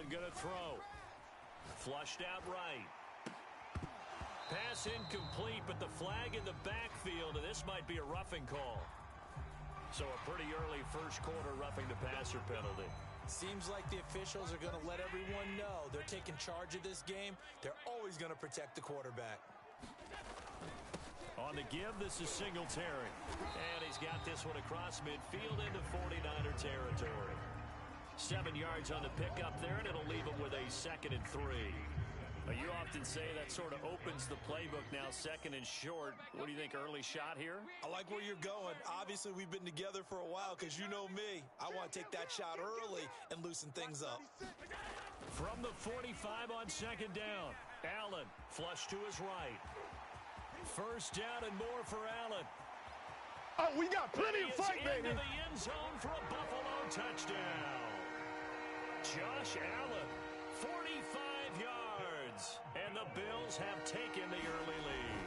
Allen going to throw. Flushed out right. Pass incomplete, but the flag in the backfield, and this might be a roughing call. So a pretty early first quarter roughing the passer penalty. Seems like the officials are going to let everyone know they're taking charge of this game. They're always going to protect the quarterback. On the give, this is Singletary. And he's got this one across midfield into 49er territory. 7 yards on the pickup there, and it'll leave him with a 2nd and 3. Well, you often say that sort of opens the playbook now, 2nd and short. What do you think, early shot here? I like where you're going. Obviously, we've been together for a while because you know me. I want to take that shot early and loosen things up. From the 45 on 2nd down, Allen flush to his right. 1st down and more for Allen. Oh, we got plenty of fight, baby. Into the end zone for a Buffalo touchdown. Josh Allen, 45 yards. And the Bills have taken the early lead.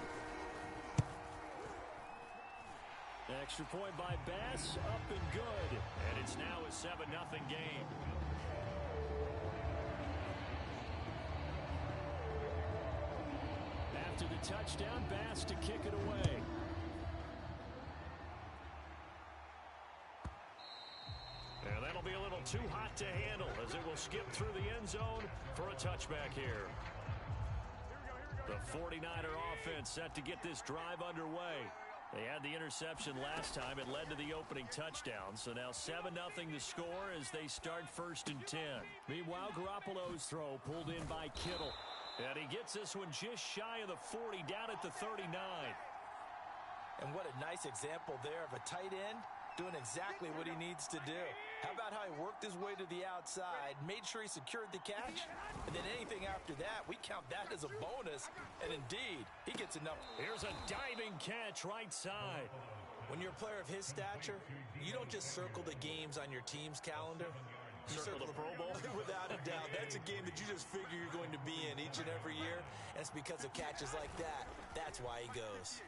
Extra point by Bass, up and good. And it's now a 7-0 game. After the touchdown, Bass to kick it away. And that'll be a little too hot to handle as it will skip through the end zone for a touchback here. The 49er offense set to get this drive underway. They had the interception last time. It led to the opening touchdown. So now 7-0 the score as they start 1st and 10. Meanwhile, Garoppolo's throw pulled in by Kittle. And he gets this one just shy of the 40, down at the 39. And what a nice example there of a tight end doing exactly what he needs to do. How about how he worked his way to the outside, made sure he secured the catch, and then anything after that, we count that as a bonus. And indeed, he gets enough. Here's a diving catch right side. When you're a player of his stature, you don't just circle the games on your team's calendar. You circle the Pro Bowl? Without a doubt. That's a game that you just figure you're going to be in each and every year. And it's because of catches like that. That's why he goes.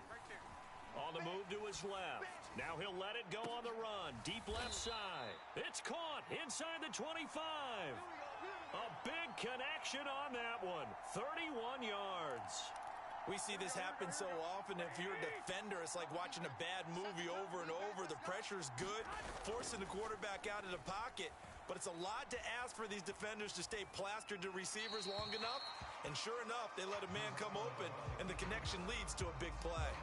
On the move to his left. Now he'll let it go on the run. Deep left side. It's caught inside the 25. A big connection on that one. 31 yards. We see this happen so often. If you're a defender, it's like watching a bad movie over and over. The pressure's good, forcing the quarterback out of the pocket. But it's a lot to ask for these defenders to stay plastered to receivers long enough. And sure enough, they let a man come open, and the connection leads to a big play.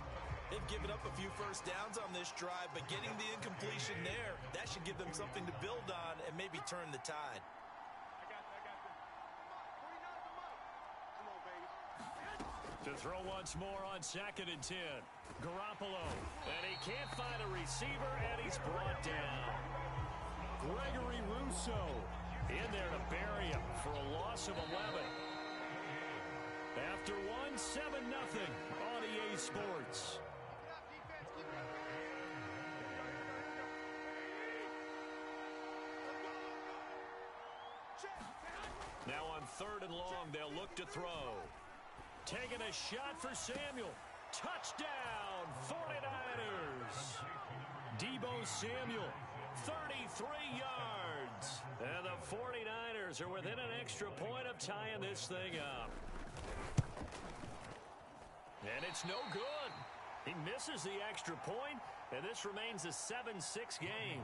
They've given up a few first downs on this drive, but getting the incompletion there, that should give them something to build on and maybe turn the tide. To throw once more on 2nd and 10. Garoppolo. And he can't find a receiver, and he's brought down. Gregory Rousseau in there to bury him for a loss of 11. After 7-0 on EA Sports. Now on 3rd and long, they'll look to throw. Taking a shot for Samuel. Touchdown, 49ers. Deebo Samuel, 33 yards. And the 49ers are within an extra point of tying this thing up. And it's no good. He misses the extra point, and this remains a 7-6 game.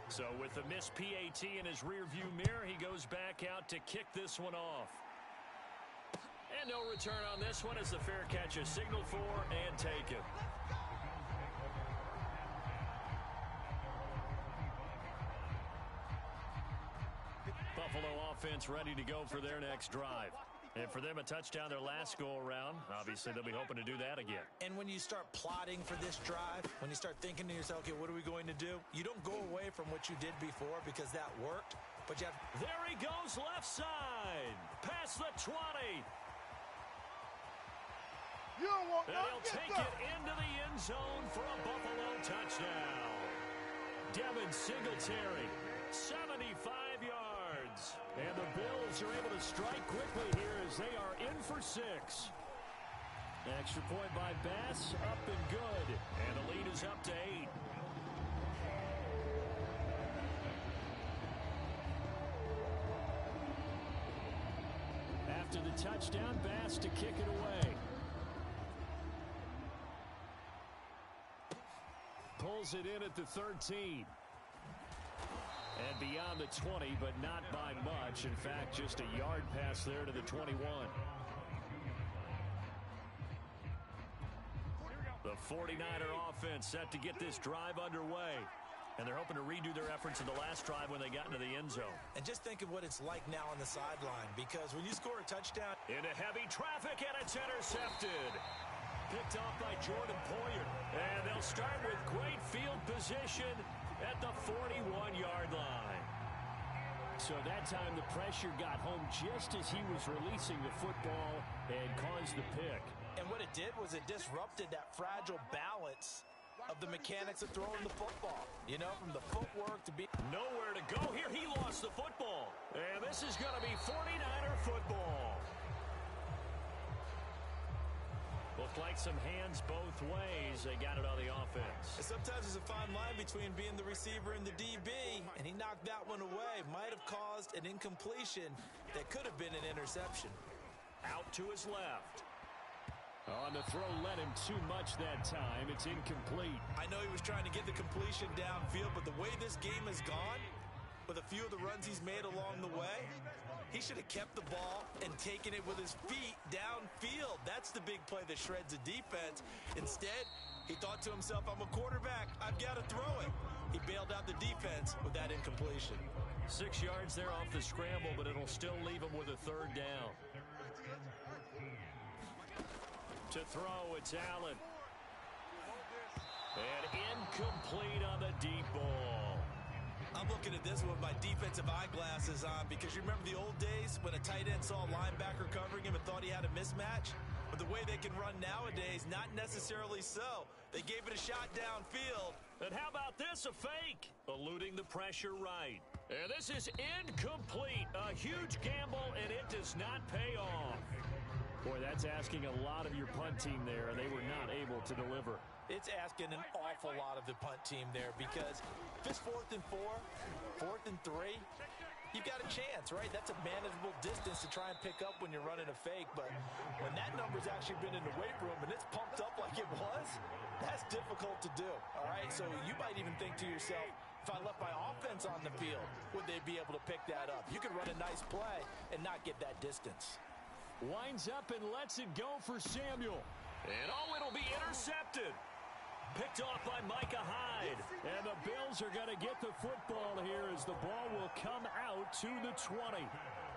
So with the missed PAT in his rearview mirror, he goes back out to kick this one off. And no return on this one as the fair catch is signaled for and taken. Buffalo offense ready to go for their next drive. And for them, a touchdown their last go-around. Obviously, they'll be hoping to do that again. And when you start plotting for this drive, when you start thinking to yourself, okay, what are we going to do? You don't go away from what you did before because that worked. But you have... There he goes left side. Past the 20. You don't want and he'll take it into the end zone for a Buffalo touchdown. Devin Singletary, 75 yards. And the Bills are able to strike quickly here as they are in for 6. Extra point by Bass, up and good. And the lead is up to 8. After the touchdown, Bass to kick it away. Pulls it in at the 13. And beyond the 20, but not by much. In fact, just a yard pass there to the 21. The 49er offense set to get this drive underway. And they're hoping to redo their efforts in the last drive when they got into the end zone. And just think of what it's like now on the sideline, because when you score a touchdown... Into heavy traffic, and it's intercepted. Picked off by Jordan Poyer. And they'll start with great field position at the 41-yard line. So that time the pressure got home just as he was releasing the football and caused the pick. And what it did was it disrupted that fragile balance of the mechanics of throwing the football. You know, from the footwork to be... Nowhere to go here. He lost the football. And this is going to be 49er football. Looked like some hands both ways. They got it on the offense. And sometimes there's a fine line between being the receiver and the DB, and he knocked that one away. Might have caused an incompletion that could have been an interception. Out to his left. On the throw, led him too much that time. It's incomplete. I know he was trying to get the completion downfield, but the way this game has gone, with a few of the runs he's made along the way, he should have kept the ball and taken it with his feet downfield. That's the big play that shreds a defense. Instead, he thought to himself, I'm a quarterback. I've got to throw it. He bailed out the defense with that incompletion. 6 yards there off the scramble, but it'll still leave him with a third down. To throw, it's Allen. And incomplete on the deep ball. I'm looking at this with my defensive eyeglasses on, because you remember the old days when a tight end saw a linebacker covering him and thought he had a mismatch? But the way they can run nowadays, not necessarily so. They gave it a shot downfield. And how about this, a fake? Eluding the pressure right. And this is incomplete. A huge gamble, and it does not pay off. Boy, that's asking a lot of your punt team there, and they were not able to deliver. It's asking an awful lot of the punt team there, because if it's 4th and 4, 4th and 3, you've got a chance, right? That's a manageable distance to try and pick up when you're running a fake. But when that number's actually been in the weight room and it's pumped up like it was, that's difficult to do, all right? So you might even think to yourself, if I left my offense on the field, would they be able to pick that up? You could run a nice play and not get that distance. Winds up and lets it go for Samuel. And it'll be intercepted. Picked off by Micah Hyde. And the Bills are going to get the football here as the ball will come out to the 20.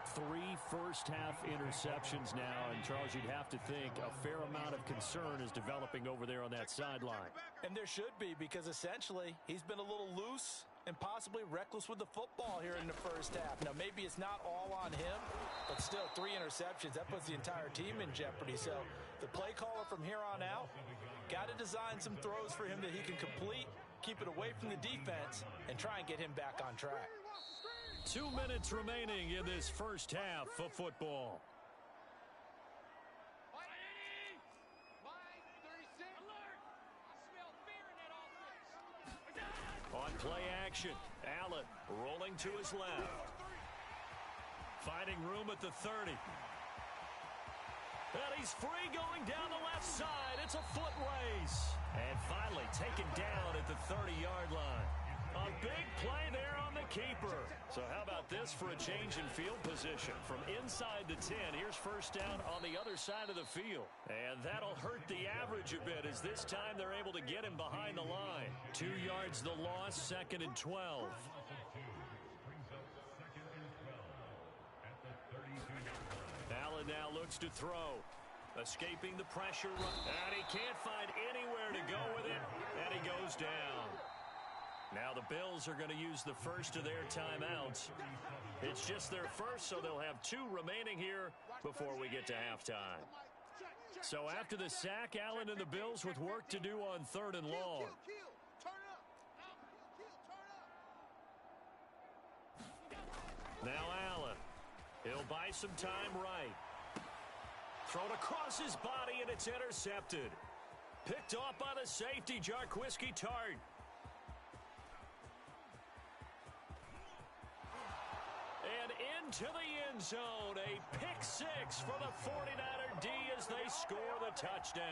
3 first-half interceptions now. And, Charles, you'd have to think a fair amount of concern is developing over there on that sideline. And there should be, because essentially he's been a little loose and possibly reckless with the football here in the first half. Now, maybe it's not all on him, but still 3 interceptions. That puts the entire team in jeopardy. So the play caller from here on out got to design some throws for him that he can complete, keep it away from the defense, and try and get him back on track. 2 minutes remaining in this first half of football. On play action, Allen rolling to his left. Finding room at the 30. And he's free going down the left side. It's a foot race. And finally taken down at the 30-yard line. A big play there on the keeper. So how about this for a change in field position? From inside the 10, here's first down on the other side of the field. And that'll hurt the average a bit, as this time they're able to get him behind the line. 2 yards the loss, 2nd and 12. Allen now looks to throw. Escaping the pressure. And he can't find anywhere to go with it. And he goes down. Now the Bills are going to use the first of their timeouts. It's just their first, so they'll have 2 remaining here before we get to halftime. So after the sack, Allen and the Bills with work to do on 3rd and long. Now Allen. He'll buy some time right. Thrown across his body, and it's intercepted. Picked off by the safety, Jarquiski Tart. And into the end zone. A pick six for the 49er D as they score the touchdown.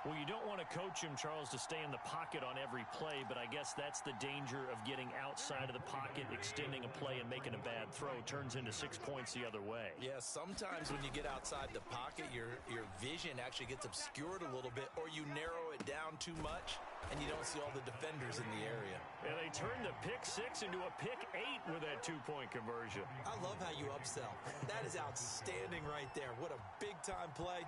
Well, you don't want to coach him, Charles, to stay in the pocket on every play, but I guess that's the danger of getting outside of the pocket, extending a play, and making a bad throw. Turns into 6 points the other way. Yeah, sometimes when you get outside the pocket, your vision actually gets obscured a little bit, or you narrow it down too much, and you don't see all the defenders in the area. And they turned the pick six into a pick 8 with that 2-point conversion. I love how you upsell. That is outstanding right there. What a big-time play.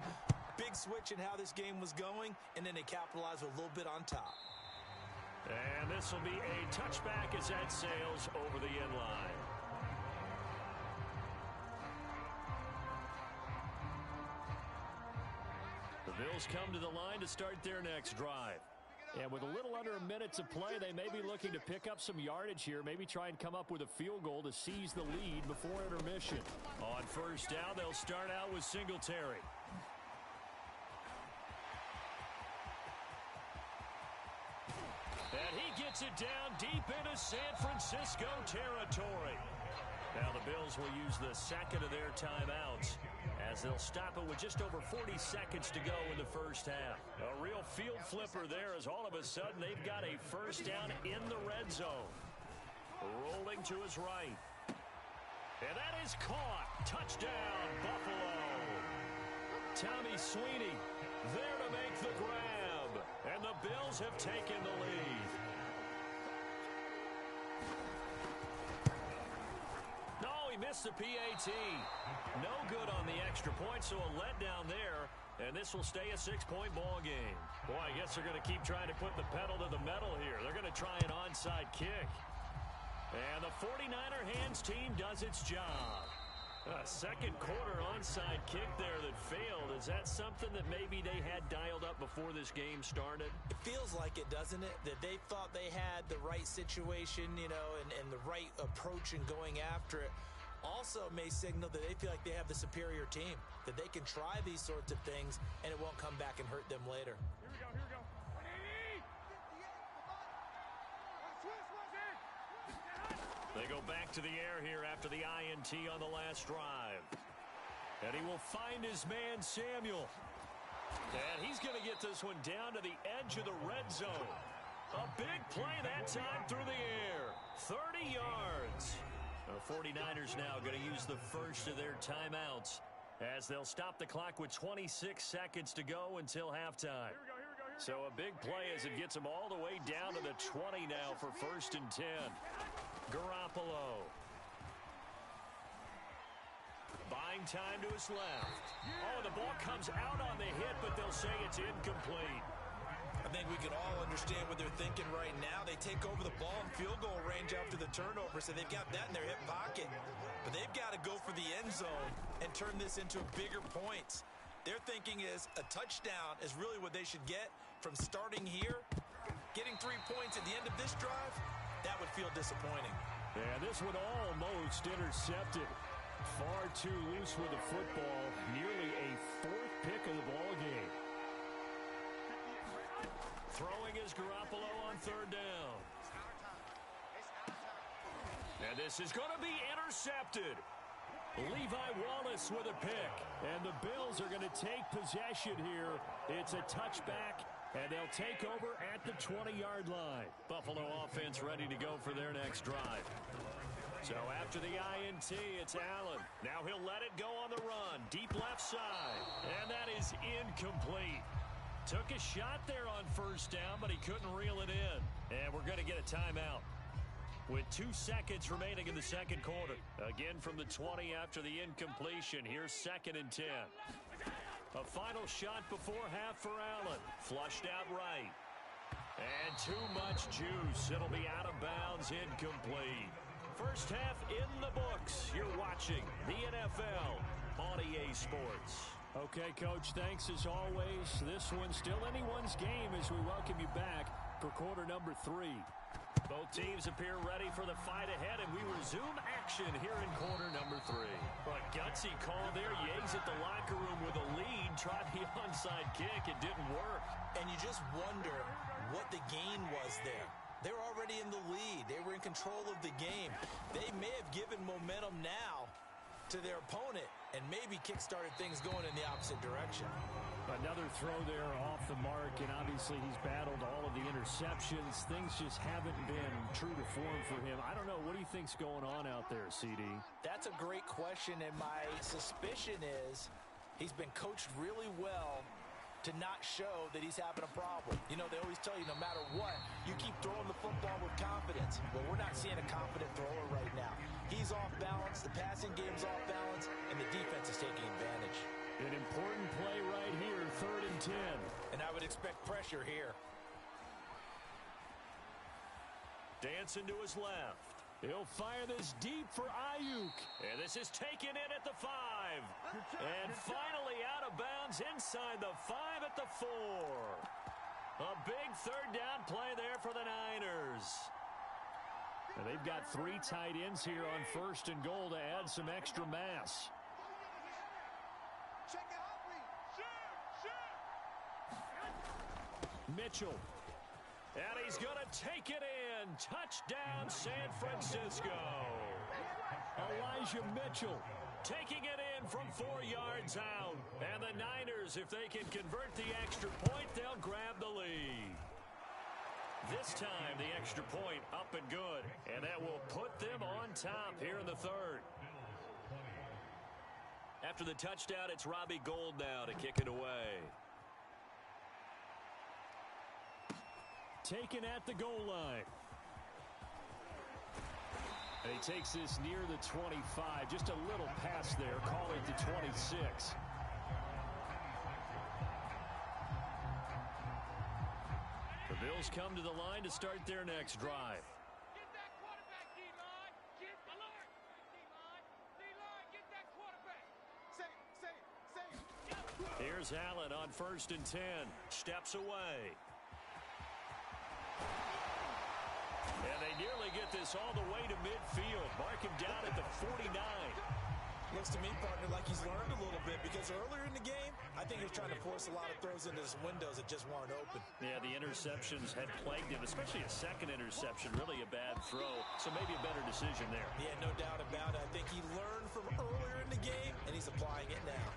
Big switch in how this game was going, and then they capitalized with a little bit on top. And this will be a touchback as that sails over the end line. The Bills come to the line to start their next drive. And with a little under a minute to play, they may be looking to pick up some yardage here, maybe try and come up with a field goal to seize the lead before intermission. On first down, they'll start out with Singletary. And he gets it down deep into San Francisco territory. Now the Bills will use the second of their timeouts as they'll stop it with just over 40 seconds to go in the first half. A real field flipper there as all of a sudden they've got a first down in the red zone. Rolling to his right. And that is caught. Touchdown, Buffalo. Tommy Sweeney there to make the grab. And the Bills have taken the lead. No, he missed the PAT. No good on the extra point, so a letdown there. And this will stay a 6-point ball game. Boy, I guess they're going to keep trying to put the pedal to the metal here. They're going to try an onside kick. And the 49er hands team does its job. A second quarter onside kick there that failed. Is that something that maybe they had dialed up before this game started? It feels like it, doesn't it? That they thought they had the right situation, you know, and the right approach in going after it. Also may signal that they feel like they have the superior team, that they can try these sorts of things and it won't come back and hurt them later. Here we go, here we go. They go back to the air here after the INT on the last drive. And he will find his man, Samuel. And he's going to get this one down to the edge of the red zone. A big play that time through the air. 30 yards. The 49ers now going to use the first of their timeouts as they'll stop the clock with 26 seconds to go until halftime. So a big play as it gets them all the way down to the 20 now for 1st and 10. Garoppolo. Buying time to his left. Oh, the ball comes out on the hit, but they'll say it's incomplete. I think we can all understand what they're thinking right now. They take over the ball in field goal range after the turnover, so they've got that in their hip pocket. But they've got to go for the end zone and turn this into bigger points. Their thinking is a touchdown is really what they should get from starting here. Getting 3 points at the end of this drive, that would feel disappointing. Yeah, this one almost intercepted. Far too loose with the football. Nearly a 4th pick of the ball game. Throwing is Garoppolo on 3rd down. And this is going to be intercepted. Levi Wallace with a pick. And the Bills are going to take possession here. It's a touchback. And they'll take over at the 20-yard line. Buffalo offense ready to go for their next drive. So after the INT, it's Allen. Now he'll let it go on the run. Deep left side. And that is incomplete. Took a shot there on 1st down, but he couldn't reel it in. And we're going to get a timeout with 2 seconds remaining in the second quarter. Again from the 20 after the incompletion. Here's 2nd and 10. A final shot before half for Allen. Flushed out right. And too much juice. It'll be out of bounds, incomplete. First half in the books. You're watching the NFL on EA Sports. Okay, Coach, thanks as always. This one's still anyone's game as we welcome you back for quarter number 3. Both teams appear ready for the fight ahead, and we resume action here in quarter number 3. A gutsy call there. Yea's at the locker room with a lead. Tried the onside kick. It didn't work. And you just wonder what the gain was there. They were already in the lead. They were in control of the game. They may have given momentum now to their opponent and maybe kick-started things going in the opposite direction. Another throw there off the mark, and obviously he's battled all of the interceptions. Things just haven't been true to form for him. I don't know. What do you think's going on out there, CD? That's a great question, and my suspicion is he's been coached really well to not show that he's having a problem. You know, they always tell you no matter what, you keep throwing the football with confidence. Well, we're not seeing a confident thrower right now. He's off balance, the passing game's off balance, and the defense is taking advantage. An important play right here, 3rd and 10. And I would expect pressure here. Dancing to his left. He'll fire this deep for Ayuk. And this is taken in at the 5. And finally out of bounds inside the 5 at the 4. A big 3rd down play there for the Niners. And they've got 3 tight ends here on 1st and goal to add some extra mass. Mitchell. And he's going to take it in. Touchdown, San Francisco. Elijah Mitchell taking it in from 4 yards out. And the Niners, if they can convert the extra point, they'll grab the lead. This time, the extra point up and good. And that will put them on top here in the 3rd. After the touchdown, it's Robbie Gould now to kick it away. Taken at the goal line. And he takes this near the 25. Just a little pass there. Call it the 26. The Bills come to the line to start their next drive. Get that quarterback, D-line. Get alert. D-line. D-line, get that quarterback. Safe. Here's Allen on 1st and 10. Steps away. And they nearly get this all the way to midfield. Mark him down at the 49. Looks to me, partner, like he's learned a little bit because earlier in the game, I think he was trying to force a lot of throws into his windows that just weren't open. Yeah, the interceptions had plagued him, especially a second interception. Really a bad throw, so maybe a better decision there. Yeah, no doubt about it. I think he learned from earlier in the game, and he's applying it now.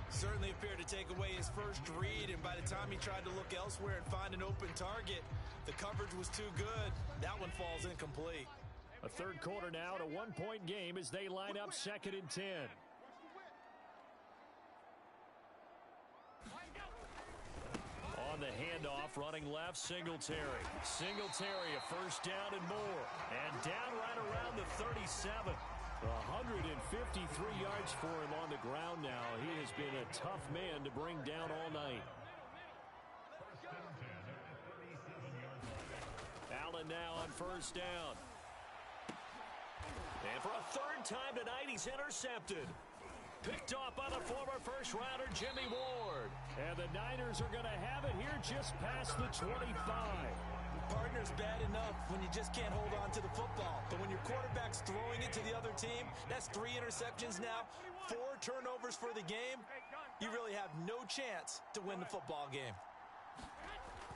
Certainly appeared to take away his first read, and by the time he tried to look elsewhere and find an open target, the coverage was too good. That one falls incomplete. A 3rd quarter now, and a 1-point game as they line up 2nd and 10. On the handoff, running left, Singletary. Singletary, a 1st down and more. And down right around the 37. 153 yards for him on the ground now. He has been a tough man to bring down all night. Allen now on 1st down. And for a 3rd time tonight, he's intercepted. Picked off by the former first-rounder Jimmy Ward. And the Niners are going to have it here just past the 25. Partner's bad enough when you just can't hold on to the football. But when your quarterback's throwing it to the other team, that's 3 interceptions now, 4 turnovers for the game. You really have no chance to win the football game.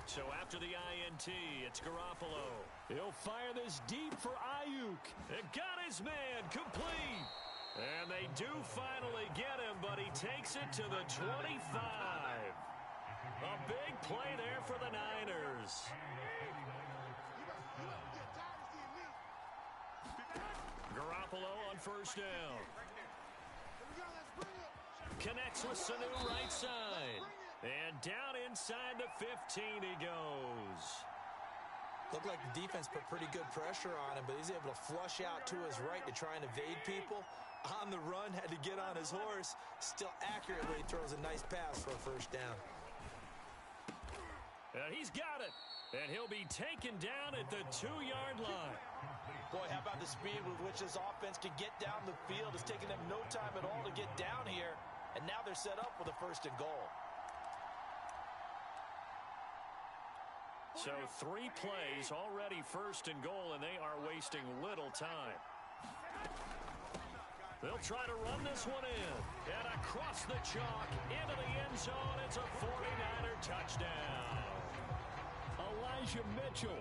So after the INT, it's Garoppolo. He'll fire this deep for Ayuk. And got his man complete. And they do finally get him, but he takes it to the 25. A big play there for the Niners. Garoppolo on 1st down. Connects with Sanu right side. And down inside the 15 he goes. Looked like the defense put pretty good pressure on him, but he's able to flush out to his right to try and evade people. On the run, had to get on his horse. Still accurately throws a nice pass for a 1st down. And he's got it. And he'll be taken down at the 2-yard line. Boy, how about the speed with which this offense can get down the field? It's taken them no time at all to get down here. And now they're set up with a 1st and goal. So 3 plays already 1st and goal, and they are wasting little time. They'll try to run this one in. And across the chalk, into the end zone, it's a 49er touchdown. Elijah Mitchell.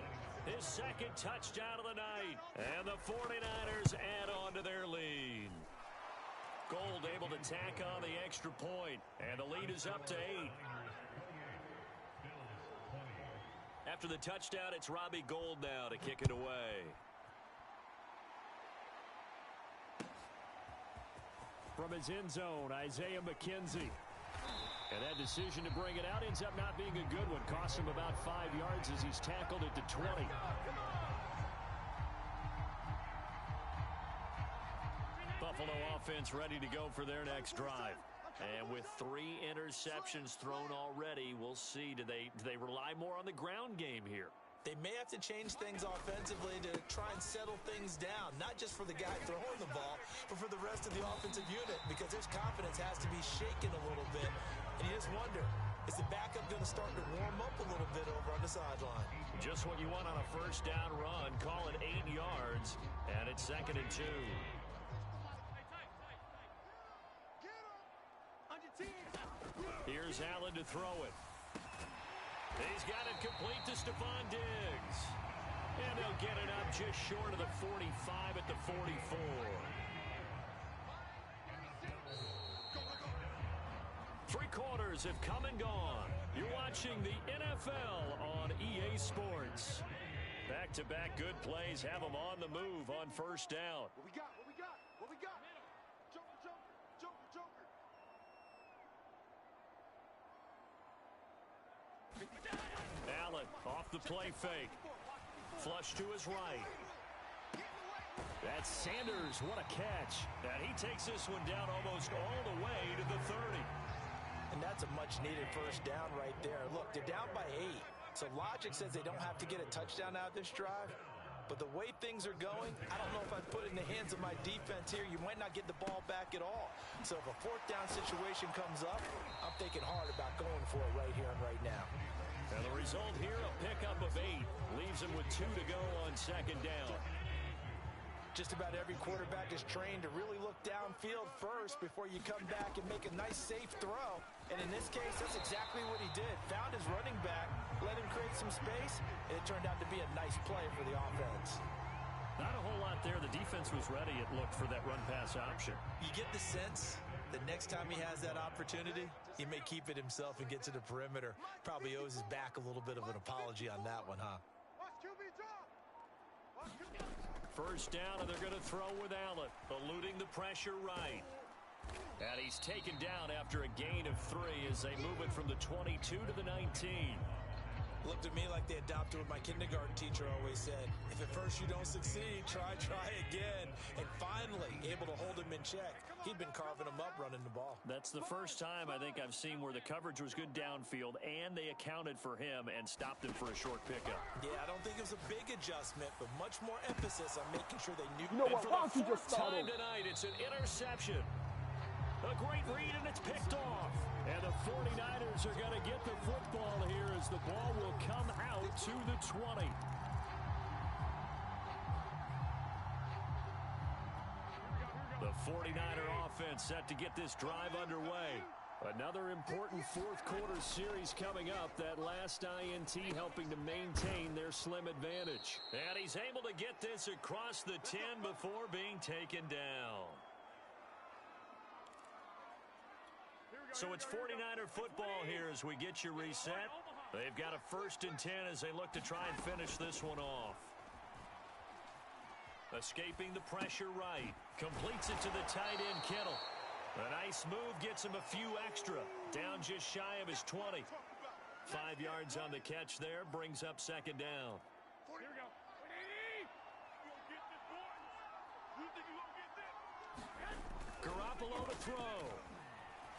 His second touchdown of the night. And the 49ers add on to their lead. Gold able to tack on the extra point. And the lead is up to 8. After the touchdown, it's Robbie Gould now to kick it away. From his end zone, Isaiah McKenzie. And that decision to bring it out ends up not being a good one. Costs him about 5 yards as he's tackled at the 20. Buffalo offense ready to go for their next drive. And with 3 interceptions thrown already, we'll see. Do they rely more on the ground game here? They may have to change things offensively to try and settle things down, not just for the guy throwing the ball, but for the rest of the offensive unit, because his confidence has to be shaken a little bit. And you just wonder, is the backup going to start to warm up a little bit over on the sideline? Just what you want on a first down run. Call it 8 yards, and it's 2nd and 2. Here's Allen to throw it. He's got it complete to Stephon Diggs. And they'll get it up just short of the 45 at the 44. Three quarters have come and gone. You're watching the NFL on EA Sports. Back-to-back good plays have them on the move on first down. What we got? What we got? What we got? Joker, Joker, Joker, Joker. Allen off the play fake. Flush to his right. That's Sanders. What a catch. And he takes this one down almost all the way to the 30. And that's a much-needed first down right there. Look, they're down by 8. So logic says they don't have to get a touchdown out of this drive. But the way things are going, I don't know if I'd put it in the hands of my defense here. You might not get the ball back at all. So if a 4th down situation comes up, I'm thinking hard about going for it right here and right now. And the result here, a pickup of 8. Leaves him with 2 to go on 2nd down. Just about every quarterback is trained to really look downfield first before you come back and make a nice, safe throw. And in this case, that's exactly what he did. Found his running back, let him create some space, and it turned out to be a nice play for the offense. Not a whole lot there. The defense was ready, it looked, for that run-pass option. You get the sense that next time he has that opportunity, he may keep it himself and get to the perimeter. Probably owes his back a little bit of an apology on that one, huh? First down, and they're going to throw with Allen, eluding the pressure right. And he's taken down after a gain of 3 as they move it from the 22 to the 19. Looked at me like they adopted what my kindergarten teacher always said. If at first you don't succeed, try again. And finally, able to hold him in check. He'd been carving him up running the ball. That's the first time I think I've seen where the coverage was good downfield, and they accounted for him and stopped him for a short pickup. Yeah, I don't think it was a big adjustment, but much more emphasis on making sure they knew. You know what? For Why the don't you just 4th start time over? tonight, it's an interception. A great read, and it's picked off. And the 49ers are going to get the football here as the ball will come out to the 20. The 49er offense set to get this drive underway. Another important 4th quarter series coming up. That last INT helping to maintain their slim advantage. And he's able to get this across the 10 before being taken down. So it's 49er football here as we get you reset. They've got a 1st and 10 as they look to try and finish this one off. Escaping the pressure right. Completes it to the tight end, Kittle. A nice move gets him a few extra. Down just shy of his 20. 5 yards on the catch there. Brings up 2nd down. Here we go. Garoppolo to throw.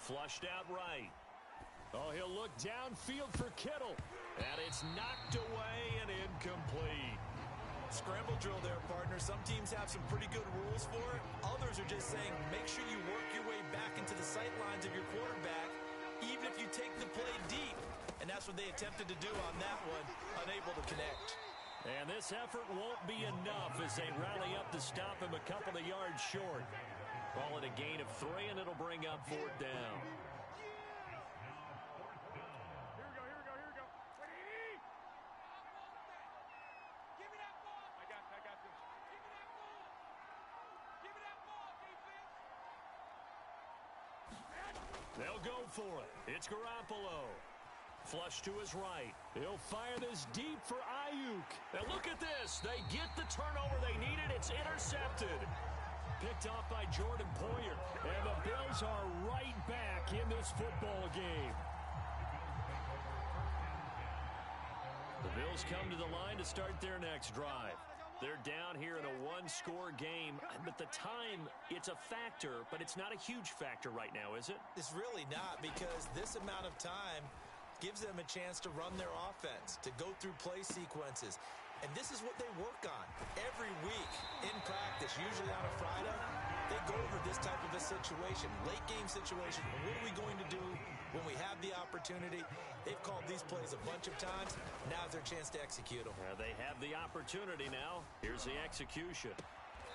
Flushed out right. Oh, he'll look downfield for Kittle. And it's knocked away and incomplete. Scramble drill there, partner. Some teams have some pretty good rules for it. Others are just saying make sure you work your way back into the sight lines of your quarterback, even if you take the play deep. And that's what they attempted to do on that one, unable to connect. And this effort won't be enough as they rally up to stop him a couple of yards short. Call it a gain of 3, and it'll bring up 4th down. Here we go. They'll go for it. It's Garoppolo. Flush to his right. He'll fire this deep for Ayuk. And look at this. They get the turnover they needed. It's intercepted. Picked off by Jordan Poyer. And the Bills are right back in this football game. The Bills come to the line to start their next drive. They're down here in a one-score game, but the time, it's a factor, but it's not a huge factor right now, is it? It's really not, because this amount of time gives them a chance to run their offense, to go through play sequences. And this is what they work on every week in practice, usually on a Friday. They go over this type of a situation, late game situation. What are we going to do when we have the opportunity? They've called these plays a bunch of times. Now's their chance to execute them. They have the opportunity now. Here's the execution.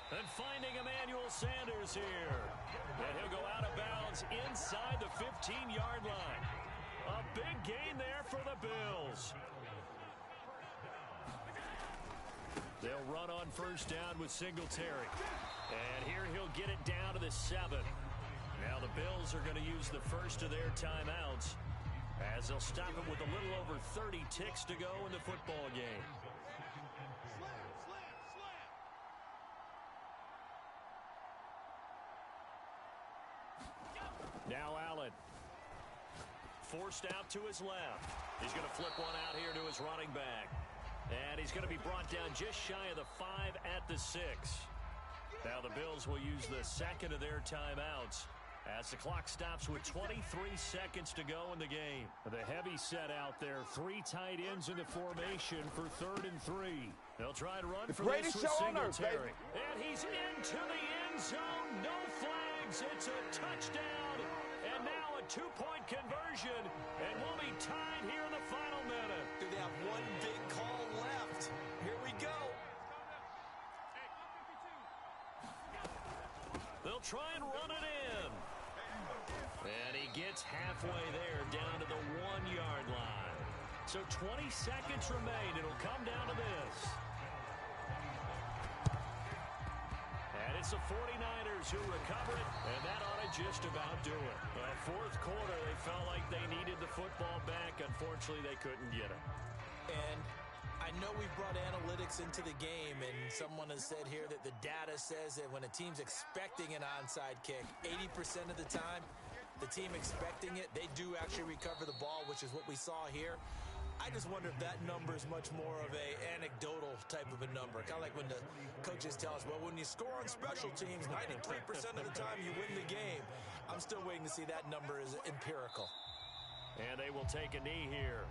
And finding Emmanuel Sanders here. And he'll go out of bounds inside the 15-yard line. A big gain there for the Bills. They'll run on first down with Singletary. And here he'll get it down to the 7. Now the Bills are going to use the first of their timeouts as they'll stop it with a little over 30 ticks to go in the football game. Now Allen. Forced out to his left. He's going to flip one out here to his running back. And he's going to be brought down just shy of the 5 at the 6. Now the Bills will use the second of their timeouts as the clock stops with 23 seconds to go in the game. The heavy set out there. 3 tight ends in the formation for 3rd and 3. They'll try to run for this with Singletary. And he's into the end zone. No flags. It's a touchdown. And now a 2-point conversion. And we'll be tied here in the final minute. Do they have one big call left? Here we go. They'll try and run it in. And he gets halfway there down to the 1-yard line. So 20 seconds remain. It'll come down to this. And it's the 49ers who recover it, and that ought to just about do it. Fourth quarter, they felt like they needed the football back. Unfortunately, they couldn't get it. And I know we've brought analytics into the game, and someone has said here that the data says that when a team's expecting an onside kick, 80% of the time, the team expecting it, they do actually recover the ball, which is what we saw here. I just wonder if that number is much more of a anecdotal type of a number. Kind of like when the coaches tell us, well, when you score on special teams, 93% of the time you win the game. I'm still waiting to see that number is empirical. And they will take a knee here.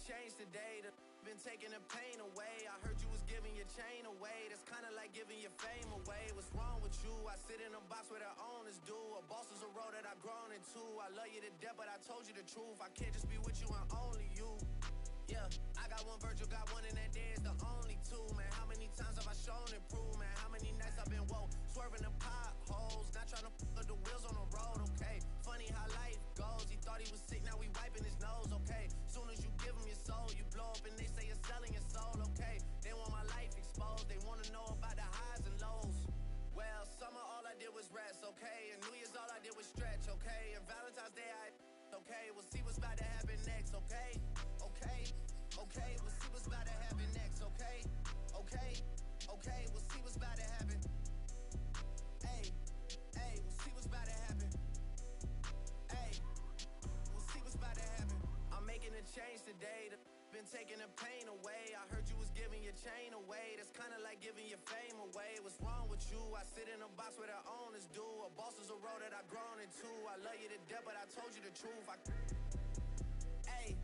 Change today, been taking the pain away. I heard you was giving your chain away. That's kind of like giving your fame away. What's wrong with you? I sit in a box where the owners do. A boss is a road that I've grown into. I love you to death, but I told you the truth. I can't just be with you and only you. Yeah, I got one Virgil, got one, and that day is the only two. Man, how many times have I shown and proved? Man, how many nights I've been woke, swerving the potholes, not trying to put the wheels on the road. Okay, funny how life goes. He thought he was sick, now we wiping his nose. Okay, soon as you give him your soul, you blow up and they say you're selling your soul. Okay, they want my life exposed. They want to know about the highs and lows. Well, summer all I did was rest. Okay, and New Year's all I did was stretch. Okay, and Valentine's Day okay, we'll see what's about to happen next. Okay, okay, okay, we'll see what's about to happen next. Okay, okay, okay, we'll see what's about to happen. Hey, hey, we'll see what's about to happen. Hey, we'll see what's about to happen. I'm making a change today. Been taking the pain away. I heard you was giving your chain away. That's kind of like giving your fame away. What's wrong with you? I sit in a box where the owners do. A boss is a road that I've grown into. I love you to death, but I told you the truth. Hey,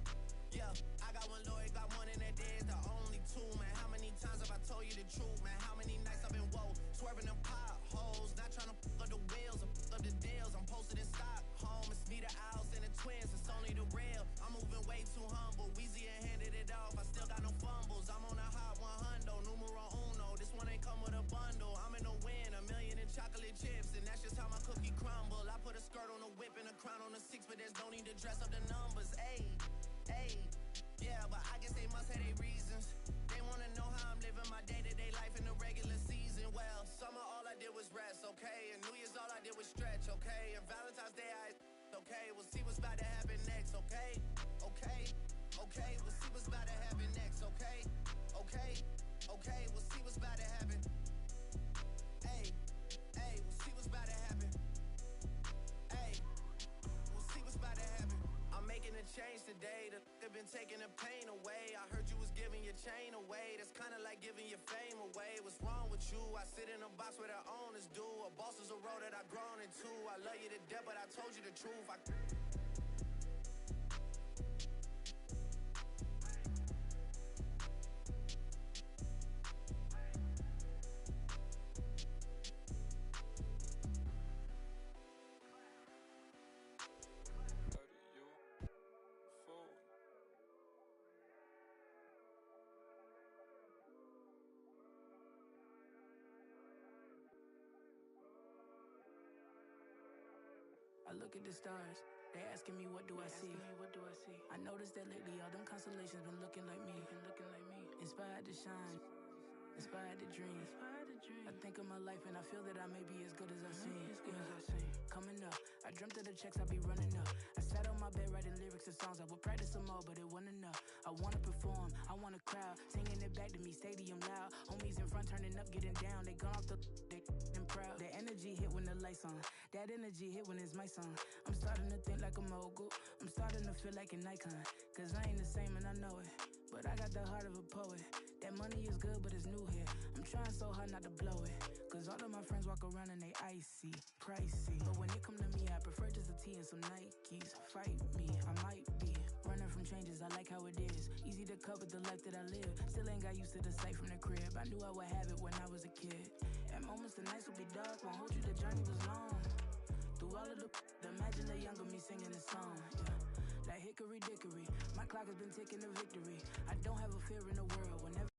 yeah. Yeah, I got one lawyer, got one in that day is the only two, man. How many times have I told you the truth, man? How many nights I've been woke, swerving them potholes, not trying to fuck up the wheels or fuck up the deals. I'm posted in Stockholm, it's me, the Owls, and the twins, it's only the real. I'm moving way too humble, Weezy and handed it off, I still got no fumbles. I'm on a hot 100, numero uno, this one ain't come with a bundle. I'm in the win, a million in chocolate chips, and that's just how my cookie crumble. I put a skirt on a whip and a crown on a 6, but there's no need to dress up the numbers. Ayy, ayy, yeah, but I guess they must have their reasons. They wanna know how I'm living my day-to-day life in the regular season. Well, summer all I did was rest, okay, and New Year's all I did was stretch, okay, and Valentine's Day okay, we'll see what's about to happen next, okay, okay, okay, we'll see what's about to happen next, okay, okay, okay, we'll see what's about to happen. Hey, hey, we'll see what's about to happen. Hey, we'll see what's about to happen. I'm making a change today. They've been taking the pain away. I heard you was giving your chain away. That's kind of like giving your fame away. What's wrong with you? I sit in a box where the owners do. A boss is a role that I've grown into. I love you to death, but I told you the truth. I look at the stars, they asking me what do I see. I noticed that lately all them constellations been looking like me. Inspired to shine, inspired to dream. I think of my life and I feel that I may be as good as I seem. Coming up, I dreamt of the checks I be running up. I sat on my bed writing lyrics and songs. I would practice some more, but it wasn't enough. I wanna perform, I want a crowd singing it back to me, stadium loud. Homies in front turning up, getting down. They gone off the and proud. That energy hit when the lights on. That energy hit when it's my song. I'm starting to think like a mogul. I'm starting to feel like an icon. Cause I ain't the same and I know it, but I got the heart of a poet. That money is good, but it's new here. I'm trying so hard not to blow it. Cause all of my friends walk around and they icy, pricey. But when it come to me, I prefer just a tee and some Nikes. Fight me, I might be running from changes, I like how it is. Easy to cope with the life that I live. Still ain't got used to the sight from the crib. I knew I would have it when I was a kid. At moments the nights would be dark, won't hold you, the journey was long. Through all of the imagine the younger me singing this song, yeah. Like hickory dickory, my clock has been ticking to victory. I don't have a fear in the world. Whenever